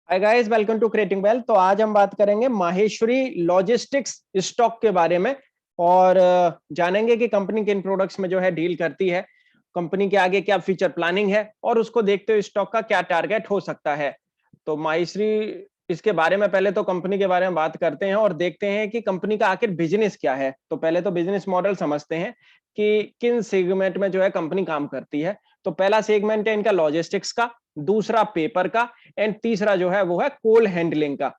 Hi guys, welcome to creating wealth. तो आज हम बात करेंगे माहेश्वरी लॉजिस्टिक्स स्टॉक के बारे में और जानेंगे कि कंपनी किन प्रोडक्ट्स में जो है डील करती है, कंपनी के आगे क्या फ्यूचर प्लानिंग है और उसको देखते हुए स्टॉक का क्या टारगेट हो सकता है। तो माहेश्वरी, इसके बारे में पहले तो कंपनी के बारे में बात करते हैं और देखते हैं कि कंपनी का आखिर बिजनेस क्या है। तो पहले तो बिजनेस मॉडल समझते हैं कि किन सेगमेंट में जो है कंपनी काम करती है। तो पहला सेगमेंट है इनका लॉजिस्टिक्स का, दूसरा पेपर का एंड तीसरा जो है वो है कोल हैंडलिंग का।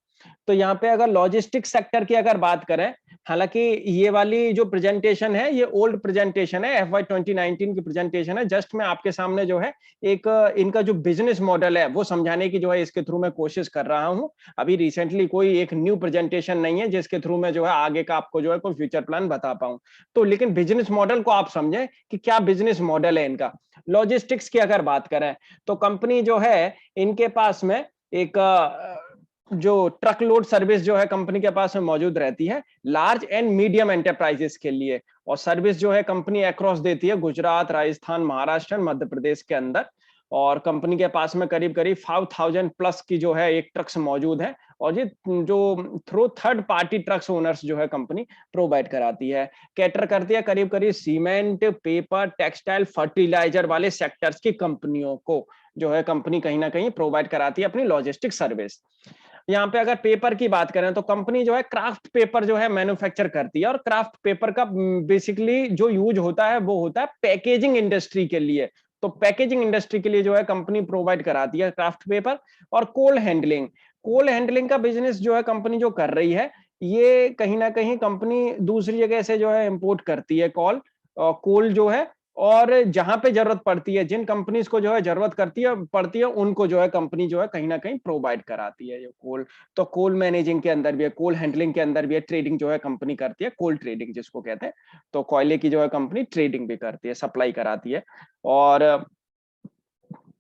तो यहाँ पे अगर लॉजिस्टिक सेक्टर की अगर बात करें, हालांकि ये वाली जो प्रेजेंटेशन है ये ओल्ड प्रेजेंटेशन है, FY 2019 की प्रेजेंटेशन है। जस्ट मैं आपके सामने जो है एक इनका जो बिजनेस मॉडल है वो समझाने की जो है इसके थ्रू मैं कोशिश कर रहा हूँ। अभी रिसेंटली कोई एक न्यू प्रेजेंटेशन नहीं है जिसके थ्रू मैं जो है आगे का आपको जो है कोई फ्यूचर प्लान बता पाऊं। तो लेकिन बिजनेस मॉडल को आप समझें कि क्या बिजनेस मॉडल है इनका। लॉजिस्टिक्स की अगर बात करें तो कंपनी जो है इनके पास में एक जो ट्रक लोड सर्विस जो है कंपनी के पास में मौजूद रहती है लार्ज एंड मीडियम एंटरप्राइजेस के लिए। और सर्विस जो है कंपनी अक्रॉस देती है गुजरात, राजस्थान, महाराष्ट्र, मध्य प्रदेश के अंदर। और कंपनी के पास में करीब करीब 5000 प्लस की जो है एक ट्रक्स मौजूद है। और ये जो through third party trucks owners जो है कंपनी प्रोवाइड कराती है, कैटर करती है करीब करीब सीमेंट, पेपर, टेक्सटाइल, फर्टिलाइजर वाले सेक्टर्स की कंपनियों को जो है कंपनी कहीं ना कहीं प्रोवाइड कराती है अपनी लॉजिस्टिक सर्विस। यहाँ पे अगर पेपर की बात करें तो कंपनी जो है क्राफ्ट पेपर जो है मैन्युफैक्चर करती है। और क्राफ्ट पेपर का बेसिकली जो यूज होता है वो होता है पैकेजिंग इंडस्ट्री के लिए। तो पैकेजिंग इंडस्ट्री के लिए जो है कंपनी प्रोवाइड कराती है क्राफ्ट पेपर। और कोल हैंडलिंग का बिजनेस जो है कंपनी जो कर रही है, ये कहीं ना कहीं कंपनी दूसरी जगह से जो है इंपोर्ट करती है कोल जो है। और जहां पे जरूरत पड़ती है, जिन कंपनीज को जो है जरूरत पड़ती है उनको जो है कंपनी जो है कहीं ना कहीं प्रोवाइड कराती है ये कोल। तो कोल मैनेजिंग के अंदर भी है, कोल हैंडलिंग के अंदर भी है, ट्रेडिंग जो है कंपनी करती है, कोल ट्रेडिंग जिसको कहते हैं। तो कोयले की जो है कंपनी ट्रेडिंग भी करती है, सप्लाई कराती है। और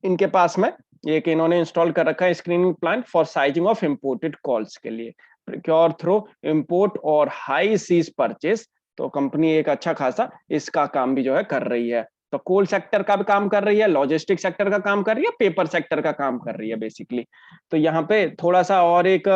इनके पास में एक इन्होंने इंस्टॉल कर रखा है screening plant for sizing of imported calls के लिए, प्रोक्योर थ्रू इंपोर्ट और हाई सीज परचेस। तो कंपनी एक अच्छा खासा इसका काम भी जो है कर रही है। तो कोल सेक्टर का भी काम कर रही है, लॉजिस्टिक सेक्टर का काम कर रही है, पेपर सेक्टर का काम कर रही है बेसिकली। तो यहाँ पे थोड़ा सा और एक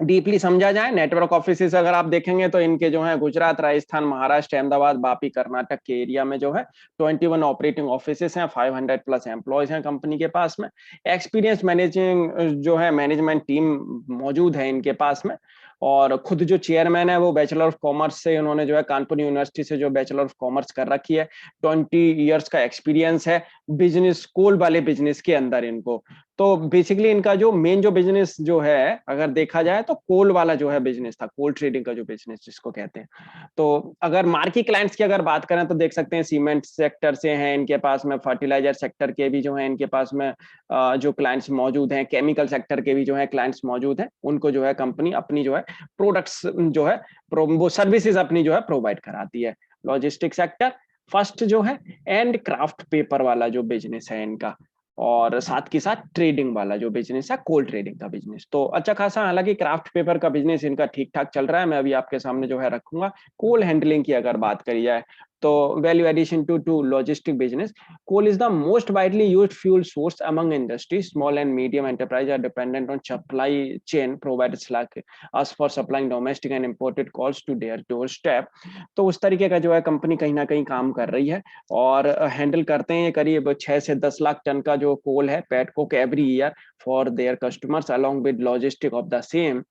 डीपली समझा जाए, नेटवर्क ऑफिसेस अगर आप देखेंगे तो इनके जो है गुजरात, राजस्थान, महाराष्ट्र, अहमदाबाद, वापी, कर्नाटक के एरिया में जो है 21 ऑपरेटिंग ऑफिसेस हैं, 500 प्लस एम्प्लॉयज हैं कंपनी के पास में। एक्सपीरियंस मैनेजिंग जो है मैनेजमेंट टीम मौजूद है इनके पास में। और खुद जो चेयरमैन है वो बैचलर ऑफ कॉमर्स से, उन्होंने जो है कानपुर यूनिवर्सिटी से जो बैचलर ऑफ कॉमर्स कर रखी है। 20 ईयर्स का एक्सपीरियंस है बिजनेस, कोल वाले बिजनेस के अंदर इनको। तो बेसिकली इनका जो मेन जो बिजनेस जो है अगर देखा जाए तो कोल वाला जो है बिजनेस था, कोल ट्रेडिंग का जो बिजनेस जिसको कहते हैं। तो अगर मार्की क्लाइंट्स की अगर बात करें तो देख सकते हैं सीमेंट सेक्टर से हैं इनके पास में, फर्टिलाइजर सेक्टर के भी जो है इनके पास में जो क्लाइंट्स मौजूद हैं, केमिकल सेक्टर के भी जो है क्लाइंट्स मौजूद हैं। उनको जो है कंपनी अपनी जो है प्रोडक्ट्स जो है वो सर्विसेज अपनी जो है प्रोवाइड कराती है। लॉजिस्टिक सेक्टर फर्स्ट जो है, एंड क्राफ्ट पेपर वाला जो बिजनेस है इनका, और साथ के साथ ट्रेडिंग वाला जो बिजनेस है कोल ट्रेडिंग का बिजनेस। तो अच्छा खासा, हालांकि क्राफ्ट पेपर का बिजनेस इनका ठीक ठाक चल रहा है, मैं अभी आपके सामने जो है रखूंगा। कोल हैंडलिंग की अगर बात करी जाए तो value addition to logistic business, coal is the most widely used fuel source among industries. Small and medium enterprises are dependent on supply chain providers like us for supplying domestic and imported coals to their doorstep. तो उस तरीके का जो है company कहीं ना कहीं काम कर रही है। और हैंडल करते हैं करीब 6 से 10 लाख टन का जो कोल है pet coke every year for their customers along with logistic of the same.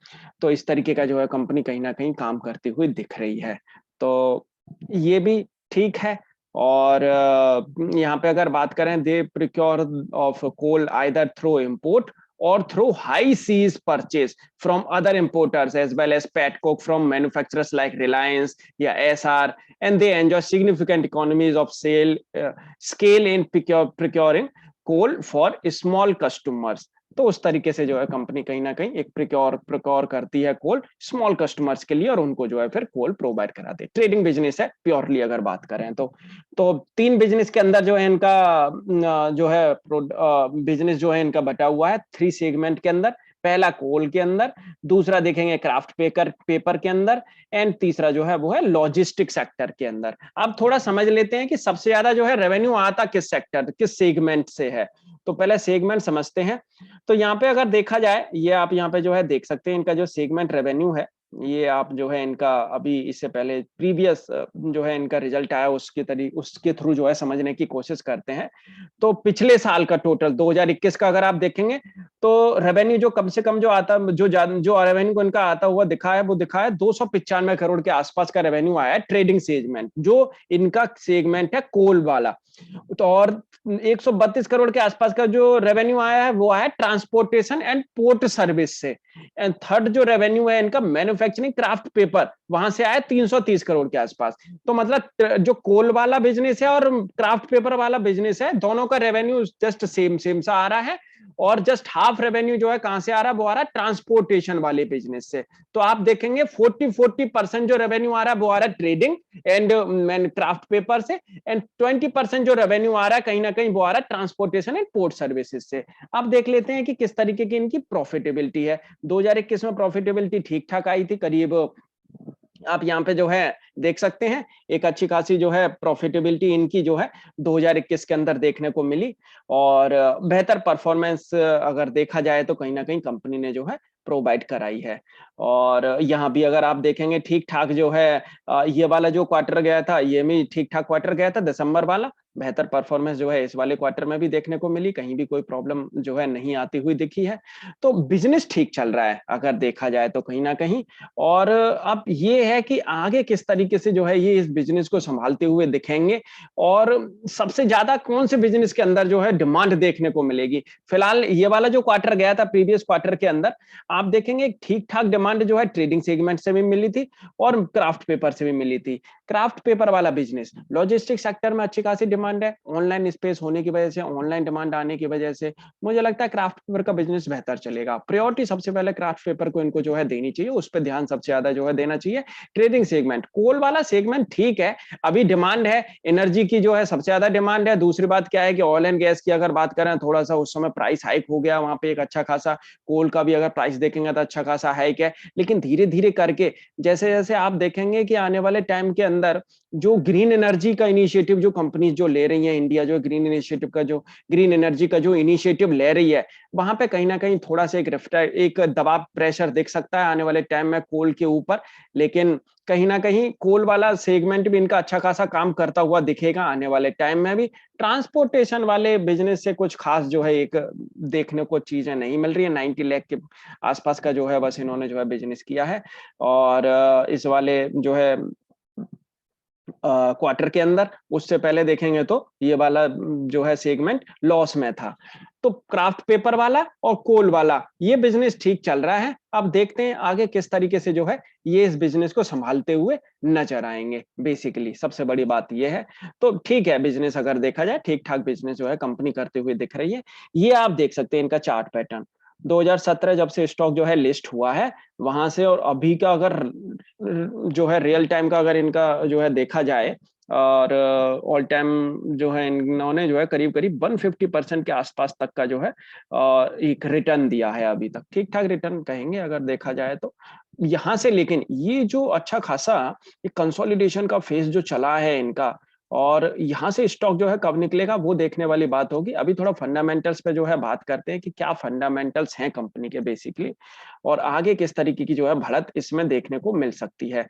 तो इस तरीके का जो है कंपनी कहीं ना कहीं काम करती हुई दिख रही है। तो ये भी ठीक है। और यहाँ पे अगर बात करें, they procure of coal either through import or through high seas purchase from other importers as well as petcoke from manufacturers like Reliance या SR, and they enjoy significant economies of scale in procuring coal for small customers। तो उस तरीके से जो है company कहीं ना कहीं एक प्रिक्योर करती है कोल स्मॉल कस्टमर्स के लिए और उनको जो है फिर कोल प्रोवाइड कराते हैं। ट्रेडिंग बिजनेस है प्योरली अगर बात करें तो तीन बिजनेस के अंदर जो है इनका जो है बिजनेस जो है इनका बटा हुआ है 3 सेगमेंट के अंदर। पहला कोल के अंदर, दूसरा देखेंगे क्राफ्ट पेपर के अंदर, एंड तीसरा जो है वो है लॉजिस्टिक सेक्टर के अंदर। अब थोड़ा समझ लेते हैं कि सबसे ज्यादा जो है रेवेन्यू आता किस सेक्टर, किस सेगमेंट से है। तो पहले सेगमेंट समझते हैं। तो यहाँ पे अगर देखा जाए, ये आप यहाँ पे जो है देख सकते हैं, इनका जो सेगमेंट रेवेन्यू है, ये आप जो है इनका अभी इससे पहले प्रीवियस जो है इनका रिजल्ट आया उसके थ्रू जो है समझने की कोशिश करते हैं। तो पिछले साल का टोटल 2021 का अगर आप देखेंगे तो रेवेन्यू जो कम से कम जो आता जो रेवेन्यू को इनका आता हुआ दिखा है, वो दिखा है 295 करोड़ के आसपास का रेवेन्यू आया है ट्रेडिंग सेगमेंट, जो इनका सेगमेंट है कोल वाला। तो और 132 करोड़ के आसपास का जो रेवेन्यू आया है वो आया ट्रांसपोर्टेशन एंड पोर्ट सर्विस से। एंड थर्ड जो रेवेन्यू है इनका मैन्युफैक्चरिंग क्राफ्ट पेपर, वहां से आया 330 करोड़ के आसपास। तो मतलब जो कोल वाला बिजनेस है और क्राफ्ट पेपर वाला बिजनेस है, दोनों का रेवेन्यू जस्ट सेम सेम सा आ रहा है। और जस्ट हाफ रेवेन्यू जो है कहां से आ रहा है, वो आ रहा है ट्रांसपोर्टेशन वाले बिजनेस से। तो आप देखेंगे 40% जो रेवेन्यू आ रहा है वो आ रहा है ट्रेडिंग एंड क्राफ्ट पेपर से, एंड 20% जो रेवेन्यू आ रहा है कहीं ना कहीं वो आ रहा है ट्रांसपोर्टेशन एंड पोर्ट सर्विसेज से। अब देख लेते हैं कि किस तरीके की इनकी प्रॉफिटेबिलिटी है। 2021 में प्रॉफिटेबिलिटी ठीक ठाक आई थी, करीब आप यहाँ पे जो है देख सकते हैं एक अच्छी खासी जो है प्रॉफिटेबिलिटी इनकी जो है 2021 के अंदर देखने को मिली। और बेहतर परफॉर्मेंस अगर देखा जाए तो कहीं ना कहीं कंपनी ने जो है प्रोवाइड कराई है। और यहाँ भी अगर आप देखेंगे ठीक ठाक जो है ये वाला जो क्वार्टर गया था, ये भी ठीक ठाक क्वार्टर गया था दिसंबर वाला। बेहतर परफॉर्मेंस जो है इस वाले क्वार्टर में भी देखने को मिली, कहीं भी कोई प्रॉब्लम जो है नहीं आती हुई दिखी है। तो बिजनेस ठीक चल रहा है अगर देखा जाए तो कहीं ना कहीं। और अब ये है कि आगे किस तरीके से जो है ये इस बिजनेस को संभालते हुए दिखेंगे, और सबसे ज्यादा कौन से बिजनेस के अंदर जो है डिमांड देखने को मिलेगी। फिलहाल ये वाला जो क्वार्टर गया था प्रीवियस क्वार्टर के अंदर, आप देखेंगे ठीक ठाक डिमांड जो है ट्रेडिंग सेगमेंट से भी मिली थी और क्राफ्ट पेपर से भी मिली थी। क्राफ्ट पेपर वाला बिजनेस लॉजिस्टिक सेक्टर में अच्छी खासी डिमांड है, ऑनलाइन स्पेस होने की वजह से, ऑनलाइन डिमांड आने की वजह से मुझे लगता है क्राफ्ट पेपर का बिजनेस बेहतर चलेगा। प्रायोरिटी सबसे पहले क्राफ्ट पेपर को इनको जो है देनी चाहिए, उस पर ध्यान सबसे ज्यादा जो है देना चाहिए। ट्रेडिंग सेगमेंट, कोल वाला सेगमेंट ठीक है, अभी डिमांड है, एनर्जी की जो है सबसे ज्यादा डिमांड है। दूसरी बात क्या है कि ऑयल एंड गैस की अगर बात करें, थोड़ा सा उस समय प्राइस हाइक हो गया वहां पे एक अच्छा खासा, कोल का भी अगर प्राइस देखेंगे तो अच्छा खासा हाइक है। लेकिन धीरे धीरे करके जैसे जैसे आप देखेंगे कि आने वाले टाइम के अंदर जो ग्रीन एनर्जी का इनिशिएटिव जो कंपनीज जो ले रही है, इंडिया जो ग्रीन एनर्जी का जो इनिशिएटिव ले रही है, वहां पे कहीं ना कहीं थोड़ा सा एक दबाव प्रेशर दिख सकता है आने वाले टाइम में कोल के ऊपर। लेकिन कहीं ना कहीं कोल वाला सेगमेंट भी इनका अच्छा खासा काम करता हुआ दिखेगा आने वाले टाइम में भी। ट्रांसपोर्टेशन वाले बिजनेस से कुछ खास जो है एक देखने को चीजें नहीं मिल रही है। 90 लाख के आसपास का जो है बस इन्होंने जो है बिजनेस किया है। और इस वाले जो है क्वार्टर के अंदर, उससे पहले देखेंगे तो ये वाला जो है सेगमेंट लॉस में था। तो क्राफ्ट पेपर वाला और कोल वाला ये बिजनेस ठीक चल रहा है। अब देखते हैं आगे किस तरीके से जो है ये इस बिजनेस को संभालते हुए नजर आएंगे। बेसिकली सबसे बड़ी बात ये है। तो ठीक है, बिजनेस अगर देखा जाए ठीक ठाक बिजनेस जो है कंपनी करते हुए दिख रही है। ये आप देख सकते हैं इनका चार्ट पैटर्न 2017 जब से स्टॉक जो है लिस्ट हुआ है वहां से, और अभी का अगर जो है रियल टाइम का अगर इनका जो है देखा जाए, और ऑल टाइम जो है इन्होंने जो है करीब करीब 150% के आसपास तक का जो है एक रिटर्न दिया है अभी तक। ठीक ठाक रिटर्न कहेंगे अगर देखा जाए तो यहाँ से। लेकिन ये जो अच्छा खासा कंसोलिडेशन का फेज जो चला है इनका, और यहाँ से स्टॉक जो है कब निकलेगा वो देखने वाली बात होगी। अभी थोड़ा फंडामेंटल्स पे जो है बात करते हैं कि क्या फंडामेंटल्स हैं कंपनी के बेसिकली, और आगे किस तरीके की जो है बढ़त इसमें देखने को मिल सकती है।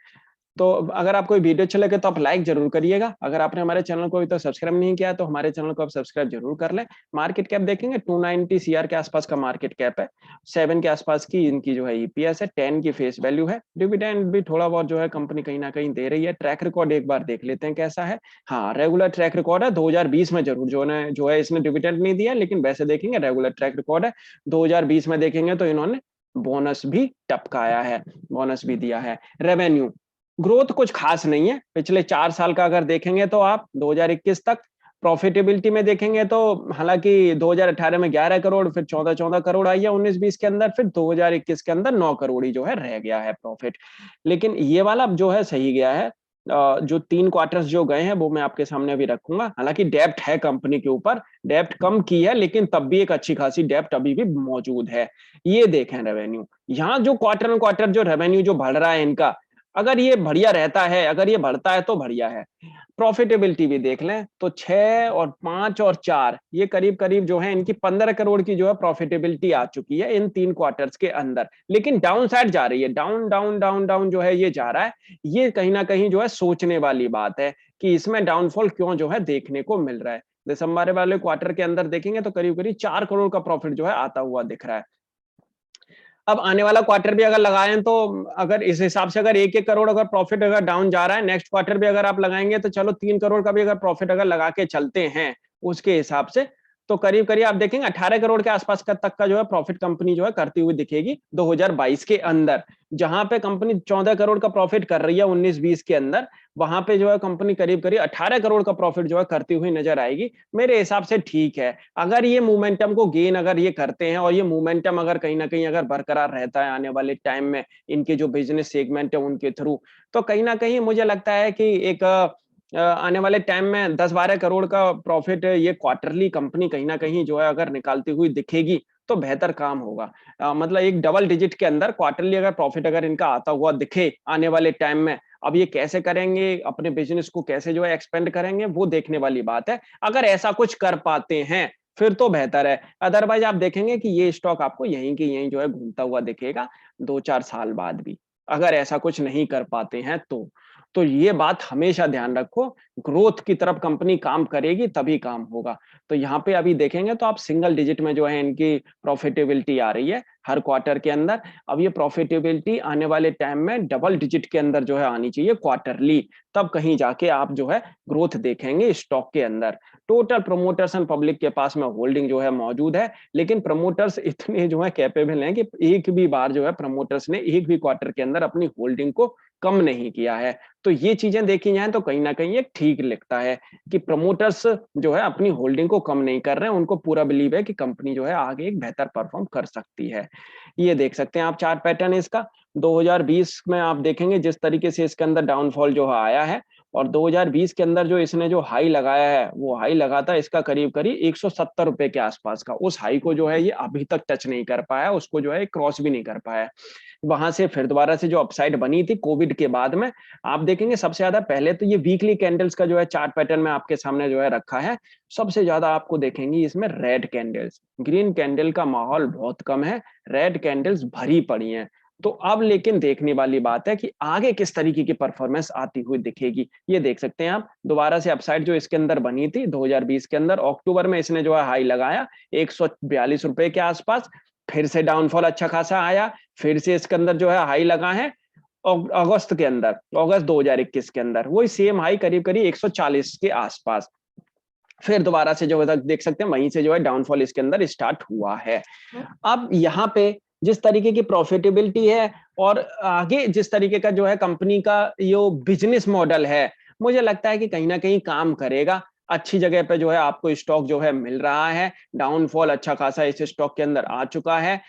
तो अगर आपको वीडियो अच्छा लगे तो आप लाइक जरूर करिएगा। अगर आपने हमारे चैनल को अभी तक सब्सक्राइब नहीं किया तो हमारे चैनल को आप सब्सक्राइब जरूर कर लें। मार्केट कैप देखेंगे 290 सीआर के आसपास का मार्केट कैप है, 7 के आसपास की इनकी जो है ईपीएस है, 10 की फेस वैल्यू है। डिविडेंड भी थोड़ा बहुत जो है कंपनी कहीं ना कहीं दे रही है। ट्रैक रिकॉर्ड एक बार देख लेते हैं कैसा है। हाँ, रेगुलर ट्रैक रिकॉर्ड है। 2020 में जरूर जो है इसने डिविडेंड नहीं दिया, लेकिन वैसे देखेंगे रेगुलर ट्रैक रिकॉर्ड है। 2020 में देखेंगे तो इन्होंने बोनस भी टपकाया है, बोनस भी दिया है। रेवेन्यू ग्रोथ कुछ खास नहीं है पिछले 4 साल का अगर देखेंगे तो आप 2021 तक। प्रॉफिटेबिलिटी में देखेंगे तो हालांकि 2018 में 11 करोड़, फिर 14 करोड़ आई है 19-20 के अंदर, फिर 2021 के अंदर 9 करोड़ ही जो है रह गया है प्रॉफिट। लेकिन ये वाला जो है सही गया है। जो 3 क्वार्टर्स जो गए हैं वो मैं आपके सामने अभी रखूंगा। हालांकि डेब्ट है कंपनी के ऊपर, डेब्ट कम की है, लेकिन तब भी एक अच्छी खासी डेब्ट अभी भी मौजूद है। ये देखें रेवेन्यू, यहाँ जो क्वार्टर जो रेवेन्यू जो बढ़ रहा है इनका, अगर ये बढ़िया रहता है, अगर ये बढ़ता है तो बढ़िया है। प्रॉफिटेबिलिटी भी देख लें तो 6 और 5 और 4 ये करीब करीब जो है इनकी 15 करोड़ की जो है प्रॉफिटेबिलिटी आ चुकी है इन 3 क्वार्टर्स के अंदर। लेकिन डाउन साइड जा रही है, डाउन डाउन डाउन डाउन जो है ये जा रहा है। ये कहीं ना कहीं जो है सोचने वाली बात है कि इसमें डाउनफॉल क्यों जो है देखने को मिल रहा है। दिसंबर वाले क्वार्टर के अंदर देखेंगे तो करीब करीब 4 करोड़ का प्रॉफिट जो है आता हुआ दिख रहा है। अब आने वाला क्वार्टर भी अगर लगाएं तो अगर इस हिसाब से अगर 1-1 करोड़ अगर प्रॉफिट अगर डाउन जा रहा है, नेक्स्ट क्वार्टर भी अगर आप लगाएंगे तो चलो 3 करोड़ का भी अगर प्रॉफिट अगर लगा के चलते हैं उसके हिसाब से, तो करीब करीब आप देखेंगे 18 करोड़ के आसपास का तक का जो है प्रॉफिट कंपनी जो है करती हुई दिखेगी 2022 के अंदर। जहां पे कंपनी 14 करोड़ का प्रॉफिट कर रही है 19-20 के अंदर, वहां पे जो है कंपनी करीब करीब 18 करोड़ का प्रॉफिट जो है करती हुई नजर आएगी। मेरे हिसाब से ठीक है। अगर ये मोमेंटम को गेन अगर ये करते हैं और ये मोमेंटम अगर कहीं ना कहीं अगर बरकरार रहता है आने वाले टाइम में इनके जो बिजनेस सेगमेंट है उनके थ्रू, तो कहीं ना कहीं मुझे लगता है कि एक आने वाले टाइम में 10-12 करोड़ का प्रॉफिट ये क्वार्टरली कंपनी कहीं ना कहीं जो है अगर निकालती हुई दिखेगी तो बेहतर काम होगा। मतलब एक डबल डिजिट के अंदर क्वार्टरली अगर प्रॉफिट अगर इनका आता हुआ दिखे आने वाले टाइम में, अब ये कैसे करेंगे, अपने बिजनेस को कैसे जो है एक्सपेंड करेंगे, वो देखने वाली बात है। अगर ऐसा कुछ कर पाते हैं फिर तो बेहतर है। अदरवाइज आप देखेंगे कि ये स्टॉक आपको यहीं के यहीं जो है घूमता हुआ दिखेगा 2-4 साल बाद भी, अगर ऐसा कुछ नहीं कर पाते हैं तो ये बात हमेशा ध्यान रखो। ग्रोथ की तरफ कंपनी काम करेगी तभी काम होगा। तो यहाँ पे अभी देखेंगे तो आप सिंगल डिजिट में जो है इनकी प्रॉफिटेबिलिटी आ रही है हर क्वार्टर के अंदर। अब ये प्रॉफिटेबिलिटी आने वाले टाइम में डबल डिजिट के अंदर जो है आनी चाहिए क्वार्टरली, तब कहीं जाके आप जो है ग्रोथ देखेंगे स्टॉक के अंदर। टोटल प्रमोटर्स एंड पब्लिक के पास में होल्डिंग जो है मौजूद है, लेकिन प्रमोटर्स इतने जो है कैपेबल हैं कि एक भी बार जो है प्रमोटर्स ने एक भी क्वार्टर के अंदर अपनी होल्डिंग को कम नहीं किया है। तो ये चीजें देखी जाए तो कहीं ना कहीं ये ठीक लगता है कि प्रमोटर्स जो है अपनी होल्डिंग को कम नहीं कर रहे हैं, उनको पूरा बिलीव है कि कंपनी जो है आगे एक बेहतर परफॉर्म कर सकती है। ये देख सकते हैं आप चार्ट पैटर्न इसका। 2020 में आप देखेंगे जिस तरीके से इसके अंदर डाउनफॉल जो है आया है, और 2020 के अंदर जो इसने जो हाई लगाया है वो हाई लगा था इसका करीब करीब 170 रुपए के आसपास का। उस हाई को जो है ये अभी तक टच नहीं कर पाया, उसको जो है क्रॉस भी नहीं कर पाया। वहां से फिर दोबारा से जो अपसाइड बनी थी कोविड के बाद में, आप देखेंगे सबसे ज्यादा पहले तो ये वीकली कैंडल्स का जो है चार्ट पैटर्न में आपके सामने जो है रखा है। सबसे ज्यादा आपको देखेंगे इसमें रेड कैंडल्स, ग्रीन कैंडल का माहौल बहुत कम है, रेड कैंडल्स भरी पड़ी हैं। तो अब लेकिन देखने वाली बात है कि आगे किस तरीके की परफॉर्मेंस आती हुई दिखेगी। ये देख सकते हैं आप दोबारा से अपसाइड जो इसके अंदर बनी थी 2020 के अंदर अक्टूबर में इसने जो है हाई लगाया 142 रुपए के आसपास, फिर से डाउनफॉल अच्छा खासा आया, फिर से इसके अंदर जो है हाई लगा है अगस्त के अंदर, अगस्त 2021 के अंदर वही सेम हाई करीब करीब 140 के आसपास। फिर दोबारा से जो है देख सकते हैं वहीं से जो है डाउनफॉल इसके अंदर स्टार्ट हुआ है। अब यहाँ पे जिस तरीके की प्रॉफिटेबिलिटी है और आगे जिस तरीके का जो है कंपनी का यो बिजनेस मॉडल है, मुझे लगता है कि कहीं ना कहीं काम करेगा। अच्छी जगह पे जो है आपको स्टॉक जो है मिल रहा है, डाउनफॉल अच्छा खासा इस स्टॉक के अंदर आ चुका है।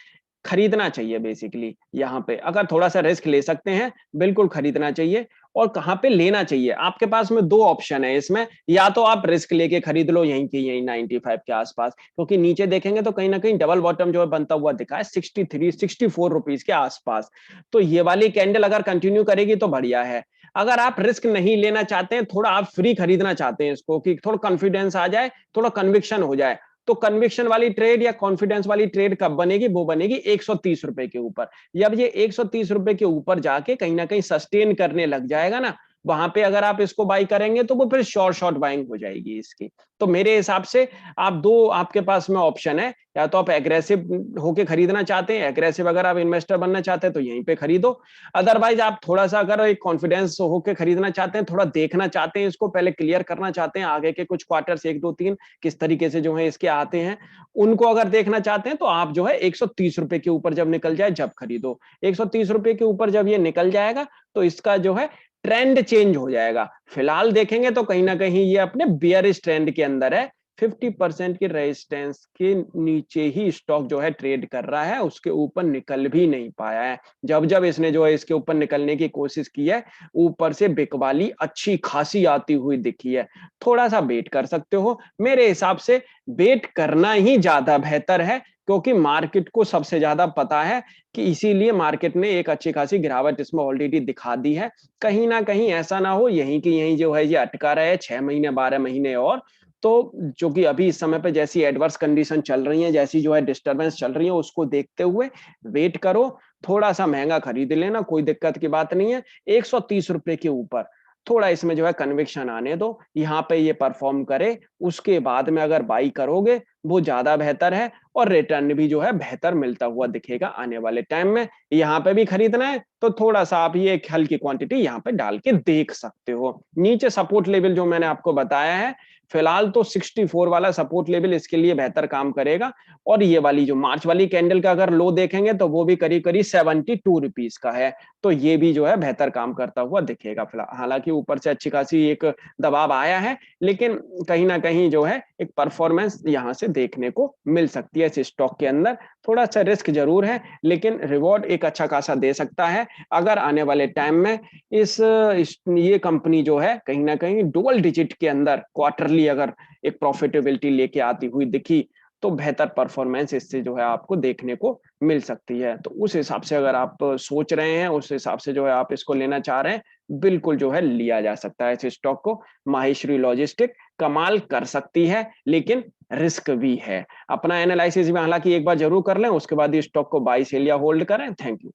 खरीदना चाहिए बेसिकली यहाँ पे, अगर थोड़ा सा रिस्क ले सकते हैं बिल्कुल खरीदना चाहिए। और कहाँ पे लेना चाहिए, आपके पास में दो ऑप्शन है इसमें, या तो आप रिस्क लेके खरीद लो यहीं के यहीं 95 के आसपास, क्योंकि नीचे देखेंगे तो कहीं ना कहीं डबल बॉटम जो है बनता हुआ दिखा है 63-64 रुपीज के आसपास। तो ये वाली कैंडल अगर कंटिन्यू करेगी तो बढ़िया है। अगर आप रिस्क नहीं लेना चाहते हैं, थोड़ा आप फ्री खरीदना चाहते हैं इसको कि थोड़ा कॉन्फिडेंस आ जाए, थोड़ा कन्विक्शन हो जाए, तो कन्विक्शन वाली ट्रेड या कॉन्फिडेंस वाली ट्रेड कब बनेगी, वो बनेगी 130 रुपए के ऊपर। जब ये 130 रुपए के ऊपर जाके कहीं ना कहीं सस्टेन करने लग जाएगा ना, वहां पे अगर आप इसको बाई करेंगे तो वो फिर शॉर्ट बाइंग हो जाएगी इसकी। तो मेरे हिसाब से आप दो आपके पास में ऑप्शन है, या तो आप एग्रेसिव होके खरीदना चाहते हैं, एग्रेसिव अगर आप इन्वेस्टर बनना चाहते हैं तो यहीं पे खरीदो। अदरवाइज आप थोड़ा सा अगर एक कॉन्फिडेंस होके खरीदना चाहते हैं, थोड़ा देखना चाहते हैं, इसको पहले क्लियर करना चाहते हैं, आगे के कुछ क्वार्टर्स 1-2-3 किस तरीके से जो है इसके आते हैं, उनको अगर देखना चाहते हैं तो आप जो है 130 रुपए के ऊपर जब निकल जाए जब खरीदो। 130 रुपए के ऊपर जब ये निकल जाएगा तो इसका जो है ट्रेंड चेंज हो जाएगा। फिलहाल देखेंगे तो कहीं ना कहीं ये अपने बियरिश ट्रेंड के अंदर है, 50% की रेजिस्टेंस के नीचे ही स्टॉक जो है ट्रेड कर रहा है, उसके ऊपर निकल भी नहीं पाया है। जब जब इसने जो है इसके ऊपर निकलने की कोशिश की है, ऊपर से बिकवाली अच्छी खासी आती हुई दिखी है। थोड़ा सा वेट कर सकते हो, मेरे हिसाब से वेट करना ही ज्यादा बेहतर है। क्योंकि मार्केट को सबसे ज्यादा पता है कि इसीलिए मार्केट ने एक अच्छी खासी गिरावट इसमें ऑलरेडी दिखा दी है। कहीं ना कहीं ऐसा ना हो यहीं की यहीं जो है ये अटका रहे 6 महीने 12 महीने और, तो जो कि अभी इस समय पे जैसी एडवर्स कंडीशन चल रही है, जैसी जो है डिस्टरबेंस चल रही है, उसको देखते हुए वेट करो, थोड़ा सा महंगा खरीद लेना, कोई दिक्कत की बात नहीं है। 130 रुपए के ऊपर थोड़ा इसमें जो है कन्विक्शन आने दो, यहाँ पे ये परफॉर्म करे, उसके बाद में अगर बाई करोगे वो ज्यादा बेहतर है और रिटर्न भी जो है बेहतर मिलता हुआ दिखेगा आने वाले टाइम में। यहाँ पे भी खरीदना है तो थोड़ा सा आप ये एक हल्की क्वांटिटी यहाँ पे डाल के देख सकते हो। नीचे सपोर्ट लेवल जो मैंने आपको बताया है, फिलहाल तो 64 वाला सपोर्ट लेवल इसके लिए बेहतर काम करेगा। और ये वाली जो मार्च वाली कैंडल का अगर लो देखेंगे तो वो भी करीब करीब 72 रुपीज का है, तो ये भी जो है बेहतर काम करता हुआ दिखेगा। फिलहाल हालांकि ऊपर से अच्छी खासी एक दबाव आया है, लेकिन कहीं ना कहीं जो है एक परफॉर्मेंस यहाँ से देखने को मिल सकती है इस स्टॉक के अंदर। थोड़ा सा रिस्क जरूर है लेकिन रिवॉर्ड एक अच्छा खासा दे सकता है अगर आने वाले टाइम में ये कंपनी जो है कहीं ना कहीं डबल डिजिट के अंदर क्वार्टरली अगर एक प्रॉफिटेबिलिटी लेके आती हुई दिखी, तो बेहतर परफॉर्मेंस इससे जो है आपको देखने को मिल सकती है। तो उस हिसाब से अगर आप सोच रहे हैं, उस हिसाब से जो है आप इसको लेना चाह रहे हैं, बिल्कुल जो है लिया जा सकता है इस स्टॉक को। माहेश्वरी लॉजिस्टिक कमाल कर सकती है लेकिन रिस्क भी है। अपना एनालिसिस भी हालांकि एक बार जरूर कर लें, उसके बाद स्टॉक को बाई सेल या होल्ड करें। Thank you.